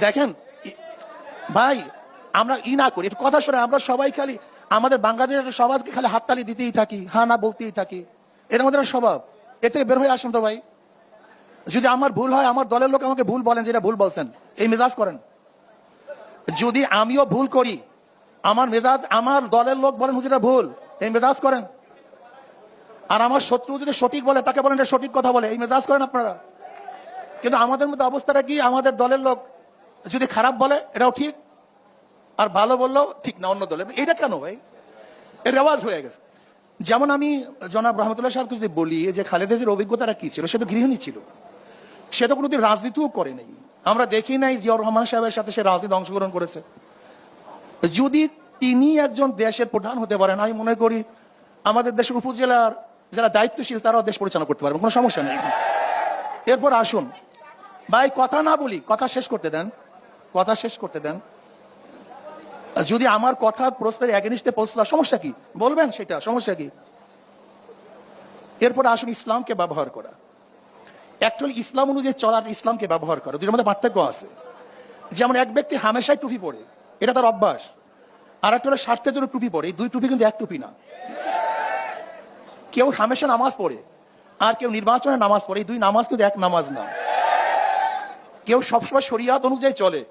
দেখেন ভাই, আমরা না করি কথা শুনে, আমরা সবাই খালি আমাদের বাংলাদেশের সমাজকে খালি হাততালি দিতেই থাকি, হ্যাঁ না বলতেই থাকি, এর আমাদের স্বভাব। এর থেকে বের হয়ে আসুন তো ভাই। যদি আমার ভুল হয়, আমার দলের লোক আমাকে ভুল বলেন, যেটা ভুল বলছেন, এই মেজাজ করেন। যদি আমিও ভুল করি, আমার মেজাজ, আমার দলের লোক বলেন হুজুরা ভুল, এই মেজাজ করেন। আর আমার শত্রু যদি সঠিক বলে, তাকে বলেন এটা সঠিক কথা বলে, এই মেজাজ করেন আপনারা। কিন্তু আমাদের মধ্যে অবস্থাটা কি, আমাদের দলের লোক যদি খারাপ বলে এটাও ঠিক, আর ভালো বললেও ঠিক না অন্য দলে। এটা কেন ভাই? এর রেওয়াজ হয়ে গেছে। যেমন আমি জনাব রহমতুল্লাহ সাহেবকে যদি বলি যে খালেদা জিয়ার অভিজ্ঞতাটা কি ছিল, সে তো গৃহিণী ছিল, সে তো কোনোদিন রাজনীতিও করে নাই। আমরা দেখি নাই জিয়াউর রহমান সাহেবের সাথে সে রাজনীতি অংশগ্রহণ করেছে। যদি তিনি একজন দেশের প্রধান হতে পারেন, আমি মনে করি আমাদের দেশের উপজেলার যারা দায়িত্বশীল তারাও দেশ পরিচালনা করতে পারবে, কোনো সমস্যা নেই। এরপর আসুন ভাই, কথা না বলি, কথা শেষ করতে দেন, কথা শেষ করতে দেন। যদি আমার কথা প্রশ্নের এগেনিস্টে পৌঁছলো, সমস্যা কি বলবেন, সেটা সমস্যা কি? এরপর আসুন ইসলামকে ব্যবহার করা। অ্যাকচুয়ালি ইসলাম অনুযায়ী চলার, ইসলামকে ব্যবহার করা, দুটোর মধ্যে পার্থক্য আছে। যেমন এক ব্যক্তি হামেশাই টুপি পরে, এটা তার অভ্যাস। আর একটা হলো স্বার্থের জন্য টুপি পরে, এই দুই টুপি কিন্তু এক টুপি না। কেউ হামেশা নামাজ পড়ে আর কেউ নির্বাচনে নামাজ পড়ে, এই দুই নামাজ কিন্তু এক নামাজ না। কেউ সবসময় শরিয়াত অনুযায়ী চলে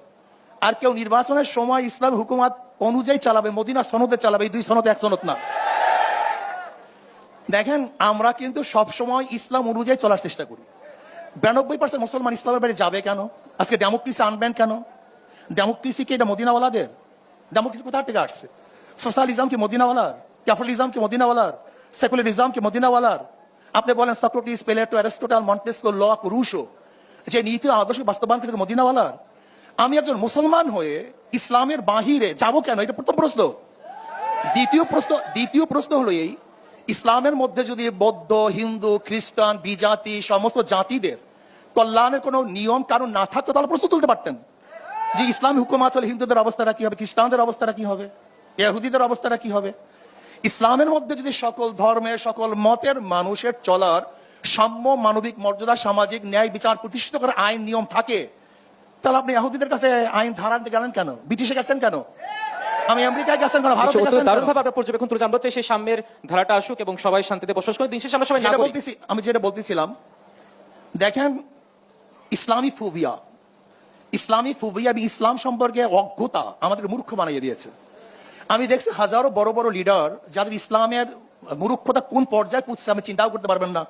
আর কেউ নির্বাচনের সময় ইসলাম হুকুমাত অনুযায়ী চালাবে, মদিনা সনদে চালাবে, এই দুই সনদ এক সনদ না। দেখেন, আমরা কিন্তু সবসময় ইসলাম অনুযায়ী চলার চেষ্টা করি। 92% মুসলমান ইসলামের বাইরে যাবে কেন? আজকে ডেমোক্রেসি আনবেন কেন? ডেমোক্রেসি কি এটা মদিনাওয়ালাদের? ডেমোক্রেসি কোথা থেকে আসছে? সোশ্যালিজম কি মদিনাওয়ালার? ক্যাপিটালিজম কি মদিনাওয়ালার? সেকুলারিজম কি মদিনাওয়ালার? আপনি বলেন Socrates, Plato, Aristotle, Montesquieu, Locke, Rousseau, যে নীতি আদর্শ বাস্তবায়ন করেছে মদিনাওয়ালার। আমি একজন মুসলমান হয়ে ইসলামের বাহিরে যাব কেন? এটা প্রথম প্রশ্ন। দ্বিতীয় প্রশ্ন হলো এই, ইসলামের মধ্যে যদি বৌদ্ধ, হিন্দু, খ্রিস্টান, বিজাতি সমস্ত জাতিদের কল্যাণের কোনো নিয়ম কারণ না থাকতো, তাহলে প্রশ্ন তুলতে পারতেন যে ইসলামী হুকুমাত হলে হিন্দুদের অবস্থাটা কি হবে, খ্রিস্টানদের অবস্থাটা কি হবে, ইহুদিদের অবস্থাটা কি হবে। ইসলামের মধ্যে যদি সকল ধর্মের, সকল মতের মানুষের চলার সাম্য, মানবিক মর্যাদা, সামাজিক ন্যায় বিচার প্রতিষ্ঠিত করার আইন নিয়ম থাকে, তাহলে আপনি ইহুদিদের কাছে আইন ধার আনতে গেলেন কেন? ব্রিটিশে গেছেন কেন? আমি আমেরিকায় গেছেন কেন? ভারতে গেছেন কেন? দারুণভাবে আমরা পর্যবেক্ষণ তুলে জানতে চাই সেই সাম্যের ধারাটা আসুক এবং সবাই শান্তিতে বসবাস করে। দিন শেষে আমরা সবাই আমি যেটা বলতেছিলাম, দেখেন, ইসলামী ফোবিয়া এবং ইসলাম সম্পর্কে অজ্ঞতা আমাদের মূর্খ বানিয়ে দিয়েছে। আমি দেখছি হাজারো বড় বড় লিডার যাদের ইসলামের মূর্খতা কোন পর্যায়ে পৌঁছছে আমি চিন্তাও করতে পারবেন না।